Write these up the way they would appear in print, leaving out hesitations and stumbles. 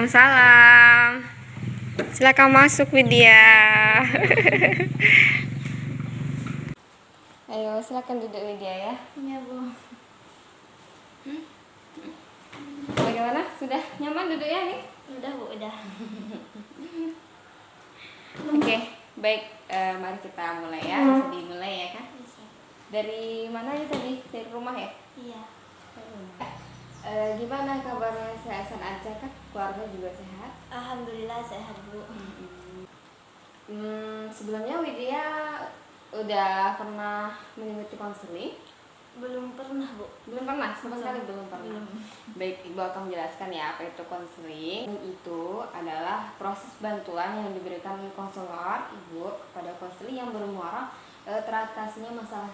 Waalaikumsalam. Silakan masuk Widya. Ayo, silakan duduk Widya ya. Iya, Bu. Bagaimana? Sudah nyaman duduknya nih? Udah, Bu, udah. Oke, baik. Mari kita mulai ya. Bisa dimulai ya kan? Bisa. Dari mana ya tadi? Dari rumah ya? Iya. Gimana kabarnya, sehat aja kan? Keluarga juga sehat? Alhamdulillah sehat, Bu. Sebelumnya Widya udah pernah mengikuti konseling? Belum pernah, Bu. Belum pernah, sama sekali belum pernah. Belum. Baik, Ibu akan menjelaskan ya apa itu konseling. Itu adalah proses bantuan yang diberikan konselor Ibu kepada konseling yang bermuara teratasinya masalah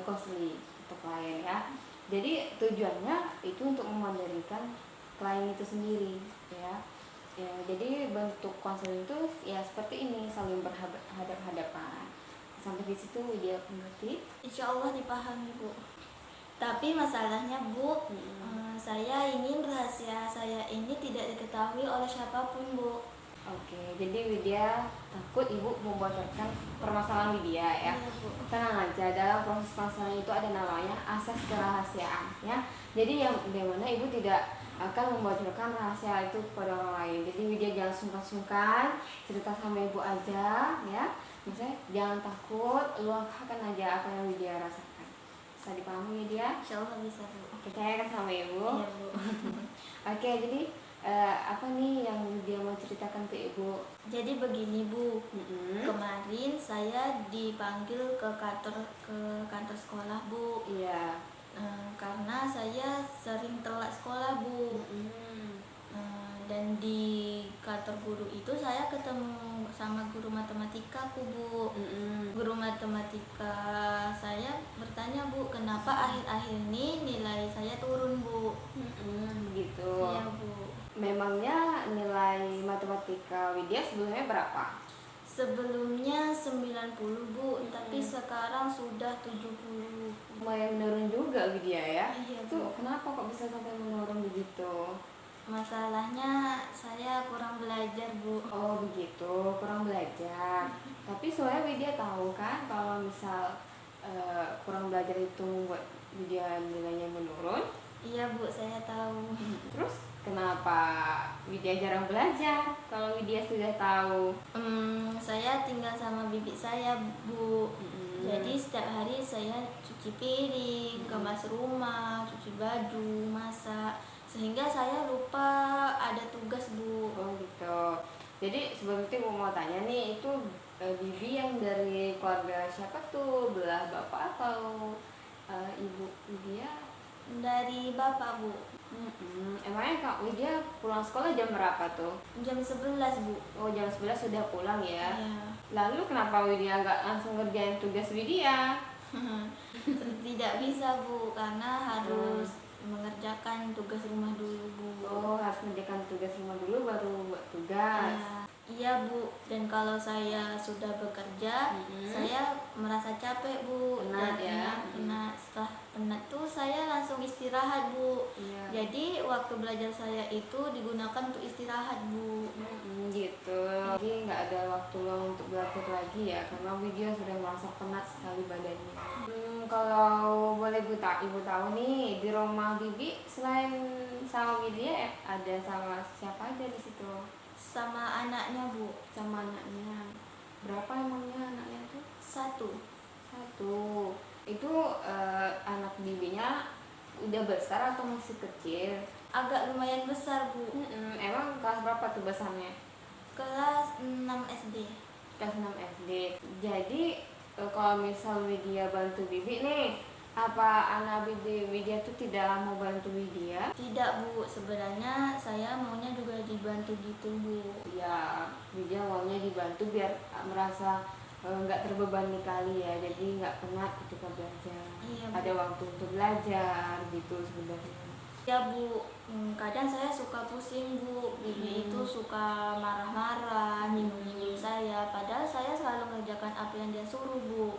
konseling untuk klien ya. Jadi tujuannya itu untuk memandirikan klien itu sendiri ya. Jadi bentuk konseling itu ya seperti ini, saling berhadapan-hadapan. Sampai di situ Widya mengerti? Insya Allah dipahami, Bu. Tapi masalahnya, Bu, saya ingin rahasia saya ini tidak diketahui oleh siapapun, Bu. Oke, jadi Widya takut Ibu membocorkan permasalahan Widya ya. Iya, Bu. Tenang aja, dalam proses konseling itu ada namanya asas kerahasiaan ya. Jadi yang dimana Ibu tidak akan membocorkan rahasia itu kepada orang lain. Jadi Widya jangan sungkan-sungkan, cerita sama Ibu aja ya. Maksudnya jangan takut, luapkan aja apa yang Widya rasakan. Bisa dipahami Widya? Insya Allah bisa, Bu. Kita kan sama Ibu. Iya, Bu. Oke, jadi apa nih yang dia mau ceritakan ke Ibu? Jadi begini, Bu. Kemarin saya dipanggil ke kantor sekolah, Bu. Iya. Karena saya sering telat sekolah, Bu. Dan di kantor guru itu saya ketemu sama guru matematikaku, Bu. Guru matematika saya bertanya, Bu, kenapa akhir-akhir ini nilai saya turun, Bu? Begitu. Iya, Bu. Memangnya nilai matematika Widya sebelumnya berapa? Sebelumnya 90, Bu, tapi sekarang sudah 70. Lumayan menurun juga Widya ya? Iya, Itu Bu. kenapa kok bisa sampai menurun begitu? Masalahnya saya kurang belajar, Bu. Oh begitu, kurang belajar. Tapi soalnya Widya tahu kan kalau misal kurang belajar itu membuat Widya nilainya menurun. Iya, Bu, saya tahu. Terus kenapa Widya jarang belajar kalau Widya sudah tahu? Saya tinggal sama bibi saya, Bu. Jadi setiap hari saya cuci piring, kemas rumah, cuci baju, masak, sehingga saya lupa ada tugas, Bu. Oh gitu. Jadi sebelum itu Ibu mau tanya nih, itu bibi yang dari keluarga siapa tuh? Belah bapak atau ibu Widya? Dari bapak, Bu. Emangnya Kak Widya pulang sekolah jam berapa tuh? Jam 11, Bu. Oh jam 11 sudah pulang ya? Iya. Lalu kenapa Widya nggak langsung ngerjain tugas Widya? Tidak bisa, Bu, karena harus mengerjakan tugas rumah dulu, Bu. Oh harus mengerjakan tugas rumah dulu baru buat tugas. Iya, Bu. Dan kalau saya sudah bekerja, saya merasa capek, Bu. Penat Dan ya? penat. Setelah penat tuh saya langsung istirahat, Bu. Iya. Jadi waktu belajar saya itu digunakan untuk istirahat, Bu. Gitu. Jadi nggak ada waktu luang untuk belajar lagi ya, karena Widya sudah merasa penat sekali badannya. Kalau boleh Ibu tahu nih, di rumah Bibi selain sama Widya ada sama siapa aja di situ? Sama anaknya, Bu. Sama anaknya. Berapa emangnya anaknya tuh? Satu. Itu anak bibinya udah besar atau masih kecil? Agak lumayan besar, Bu. Emang kelas berapa tuh besarnya? Kelas 6 SD. Kelas 6 SD. Jadi kalau misal Widya bantu bibi nih, apa anak Widya tuh tidak mau bantu Widya? Tidak, Bu. Sebenarnya saya maunya juga dibantu gitu, Bu. Ya, Widya maunya dibantu biar merasa nggak terbebani kali ya, jadi nggak penat ketika belajar. Iya, Bu. Ada waktu untuk belajar gitu sebenarnya. Ya, Bu. Kadang saya suka pusing, Bu. Bibi itu suka marah-marah, nyinggung-nyinggung saya. Padahal saya selalu mengerjakan apa yang dia suruh, Bu.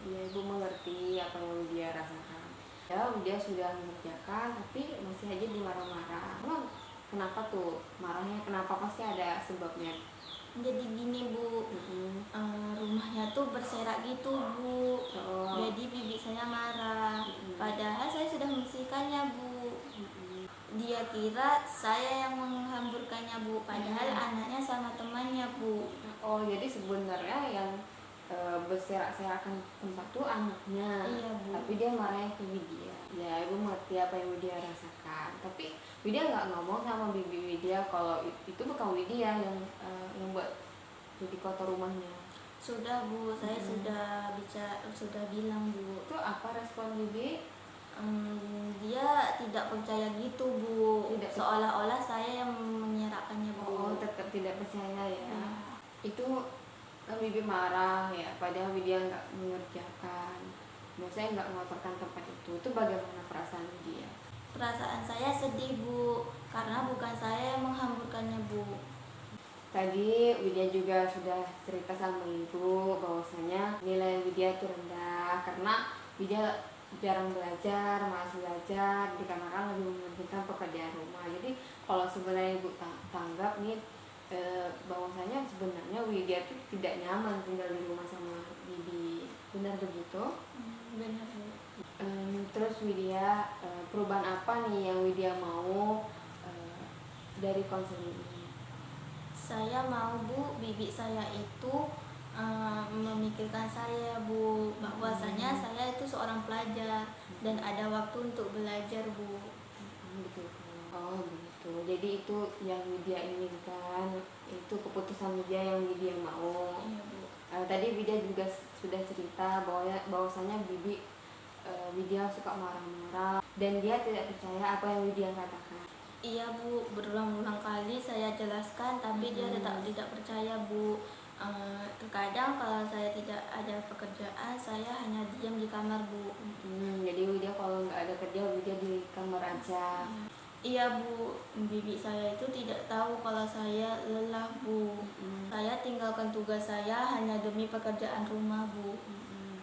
Ya, Ibu mengerti apa yang dia rasakan. Ya, dia sudah mengerjakan tapi masih aja dimarah-marah. Emang Kenapa tuh marahnya? Kenapa? Pasti ada sebabnya. Jadi gini Bu, rumahnya tuh berserak gitu Bu. Oh. Jadi bibi saya marah. Padahal saya sudah membersihkannya Bu. Dia kira saya yang menghamburkannya Bu. Padahal anaknya sama temannya Bu. Oh, jadi sebenarnya yang berserak-serakan tempat tuh anaknya. Iya Bu. Tapi dia marahnya ke Widya. Ya, ibu mengerti apa yang Widya rasakan. Tapi Widya nggak ngomong sama bibi Widya kalau itu bukan Widya yang buat jadi kotor rumahnya. Sudah Bu, saya sudah bilang Bu. Itu apa respon bibi? Dia tidak percaya gitu Bu. Seolah-olah saya yang menyerahkannya Bu. Oh, tetap tidak percaya ya. Itu bibi marah ya, padahal Widya nggak mengerjakan. Maksudnya nggak mengotorkan tempat itu bagaimana perasaan dia? Perasaan saya sedih Bu, karena bukan saya yang menghamburkannya Bu. Tadi Widya juga sudah cerita sama ibu bahwasanya nilai Widya itu rendah karena Widya jarang belajar, malas belajar, dikarenakan lebih mementingkan pekerjaan rumah. Jadi kalau sebenarnya ibu tanggap nih bahwasanya sebenarnya Widya itu tidak nyaman tinggal di rumah sama bibi. Benar begitu? Benar Bu. Terus Widya, perubahan apa nih yang Widya mau dari konseling ini? Saya mau Bu, bibi saya itu memikirkan saya Bu, bahwasanya saya itu seorang pelajar dan ada waktu untuk belajar Bu. Betul. Oh begitu. Jadi itu yang Widya inginkan, itu keputusan Widya yang Widya mau. Iya Bu. Tadi Widya juga sudah cerita bahwasanya bibi Widya suka marah-marah dan dia tidak percaya apa yang Widya katakan. Iya Bu, berulang-ulang kali saya jelaskan tapi dia tetap tidak percaya Bu. Terkadang kalau saya tidak ada pekerjaan, saya hanya diam di kamar Bu. Jadi Widya kalau nggak ada kerja, Widya di kamar aja. Iya Bu, bibi saya itu tidak tahu kalau saya lelah Bu. Saya tinggalkan tugas saya hanya demi pekerjaan rumah Bu.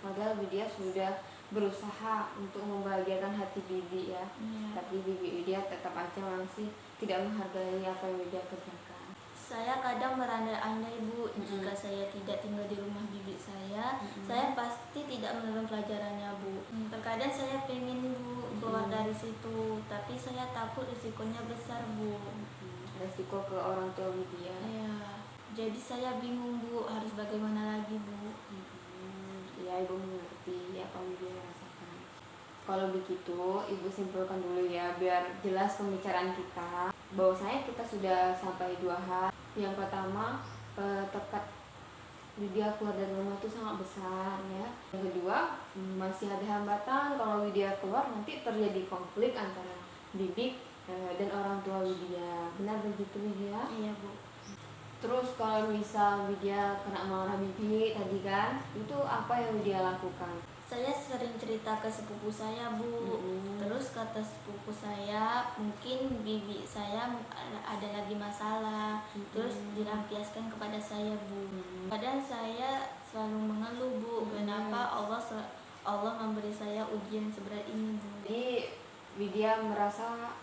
Padahal Widya sudah berusaha untuk membahagiakan hati bibi ya. Tapi bibi Widya tetap aja masih tidak menghargai apa yang Widya kerjakan. Saya kadang berandai-andai Bu, jika saya tidak tinggal di rumah bibi saya pasti tidak menurun pelajarannya Bu. Terkadang saya pengen Bu keluar dari situ, tapi saya takut risikonya besar Bu. Resiko ke orang tua Widya. Iya, jadi saya bingung Bu, harus bagaimana lagi Bu. Ya, ibu mengerti apa yang Widya rasakan. Kalau begitu, ibu simpulkan dulu ya, biar jelas pembicaraan kita. Bahwasanya kita sudah sampai 2 hal. Yang pertama, tekad Widya keluar dari rumah itu sangat besar ya. Yang kedua, masih ada hambatan kalau Widya keluar nanti terjadi konflik antara bibi dan orang tua Widya. Benar begitu Widya? Iya Bu. Terus kalau misal Widya kena marah bibi tadi kan, itu apa yang Widya lakukan? Saya sering cerita ke sepupu saya Bu. Terus kata sepupu saya, mungkin bibi saya ada lagi masalah. Terus dilampiaskan kepada saya Bu. Padahal saya selalu mengeluh Bu, kenapa Allah memberi saya ujian seberat ini Bu. Jadi Widya merasa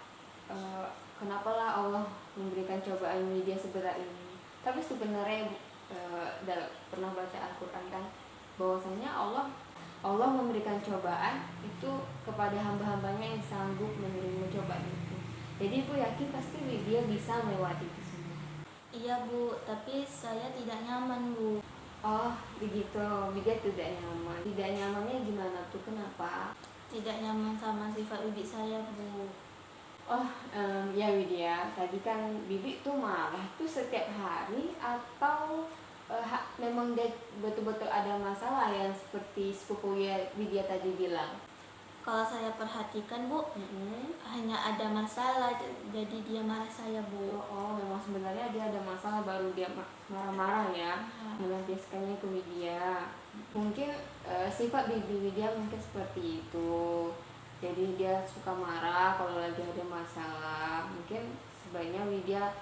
kenapalah Allah memberikan cobaan Widya seberat ini. Tapi sebenarnya pernah baca Al-Quran kan, bahwasanya Allah memberikan cobaan itu kepada hamba-hambanya yang sanggup menerima cobaan itu. Jadi ibu yakin pasti Widya bisa melewati itu semua. Iya Bu, tapi saya tidak nyaman Bu. Oh begitu, Widya tidak nyaman. Tidak nyamannya gimana tuh, kenapa? Tidak nyaman sama sifat bibi saya Bu. Oh ya Widya, tadi kan bibi tuh marah tuh setiap hari atau memang dia betul-betul ada masalah yang seperti sepupu Widya tadi bilang? Kalau saya perhatikan Bu, hanya ada masalah, jadi dia marah saya Bu. Oh memang sebenarnya dia ada masalah baru dia marah-marah ya, melampiaskannya ke Widya. Mungkin sifat bibi Widya mungkin seperti itu. Jadi dia suka marah kalau lagi ada masalah. Mungkin sebaiknya Widya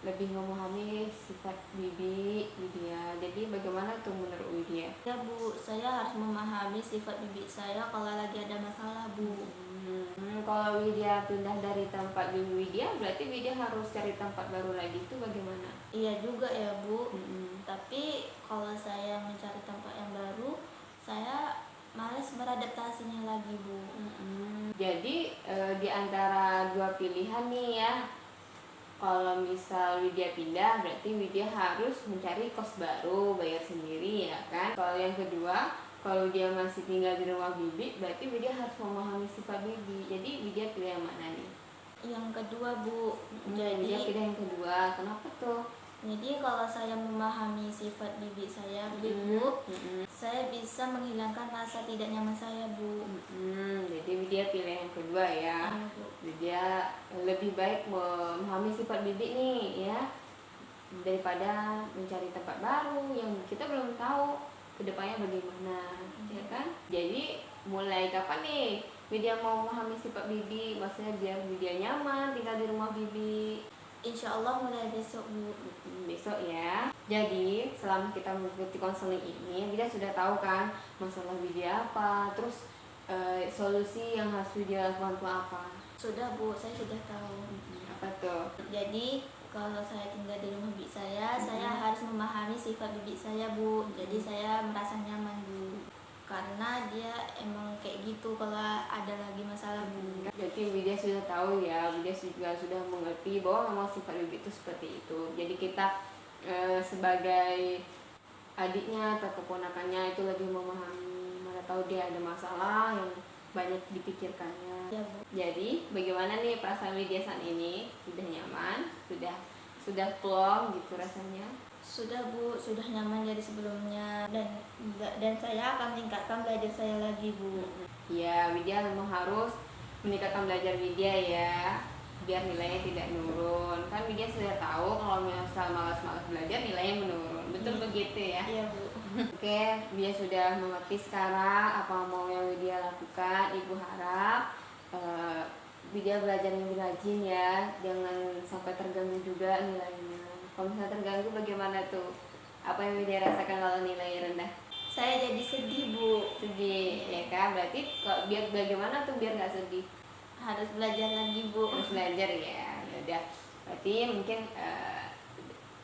lebih memahami sifat bibi Widya. Jadi bagaimana tuh menurut Widya? Ya Bu, saya harus memahami sifat bibi saya kalau lagi ada masalah Bu. Kalau Widya pindah dari tempat Bibi Widya, berarti Widya harus cari tempat baru lagi, itu bagaimana? Iya juga ya Bu. Tapi kalau saya mencari tempat yang baru, saya males beradaptasinya lagi Bu. Jadi di antara dua pilihan nih ya, kalau misal Widya pindah, berarti Widya harus mencari kos baru, bayar sendiri ya kan. Kalau yang kedua, kalau dia masih tinggal di rumah Bibi, berarti Widya harus memahami sifat Bibi. Jadi Widya pilih yang mana nih? Yang kedua Bu. Widya pilih yang kedua. Kenapa tuh? Jadi kalau saya memahami sifat bibi saya, Bu, saya bisa menghilangkan rasa tidak nyaman saya, Bu. Jadi Widya pilih yang kedua ya. Bu. Widya lebih baik memahami sifat Bibi nih ya, daripada mencari tempat baru yang kita belum tahu kedepannya bagaimana, ya kan? Jadi mulai kapan nih Widya mau memahami sifat Bibi, maksudnya biar Widya nyaman tinggal di rumah Bibi? Insya Allah mulai besok, Bu. Besok ya. Jadi selama kita mengikuti konseling ini, Widya sudah tahu kan masalah Widya apa, terus solusi yang harus Widya lakukan itu apa? Sudah Bu, saya sudah tahu. Apa tuh? Jadi kalau saya tinggal di rumah bibi saya harus memahami sifat bibi saya, Bu. Jadi saya merasa nyaman, Bu. Karena dia emang kayak gitu kalau ada lagi masalah, Bu. Jadi Widya sudah tahu ya, Widya juga sudah mengerti bahwa memang sifat Bibi itu seperti itu. Jadi kita sebagai adiknya atau keponakannya itu lebih memahami, mana tahu dia ada masalah yang banyak dipikirkannya. Ya, Bu. Jadi bagaimana nih perasaan Widya saat ini? Sudah nyaman? Sudah plong gitu rasanya? Sudah Bu, sudah nyaman dari sebelumnya, dan saya akan meningkatkan belajar saya lagi, Bu. Ya, Widya memang harus meningkatkan belajar Widya ya, biar nilainya tidak menurun. Kan Widya sudah tahu kalau misal malas-malas belajar nilainya menurun. Betul begitu ya? Iya, Bu. Oke, Widya sudah mengerti sekarang apa mau yang Widya lakukan. Ibu harap Widya belajar yang rajin ya, jangan sampai terganggu juga nilainya. Kalau misalnya terganggu bagaimana tuh? Apa yang Widya rasakan kalau nilainya rendah? Saya jadi sedih, Bu. Sedih, ya kan? Berarti biar bagaimana tuh biar nggak sedih? Harus belajar lagi, Bu. Harus belajar ya. Udah. Berarti mungkin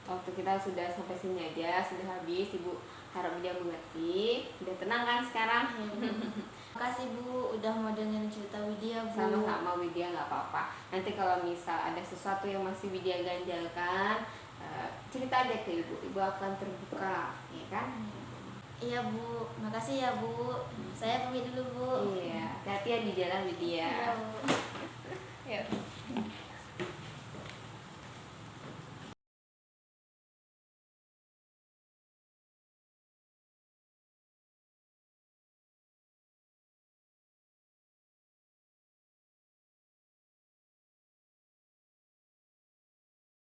waktu kita sudah sampai sini aja, sudah habis. Ibu harap Widya mengerti. Sudah tenang kan sekarang? Makasih, Bu, udah mau dengerin cerita Widya, Bu. Sama-sama Widya, nggak apa-apa. Nanti kalau misal ada sesuatu yang masih Widya ganjalkan, cerita aja ke Ibu. Ibu akan terbuka, ya kan? Iya, Bu. Makasih ya, Bu. Saya pamit dulu, Bu. Iya, hati-hati ya di jalan Widya. Iya, Bu. Ya.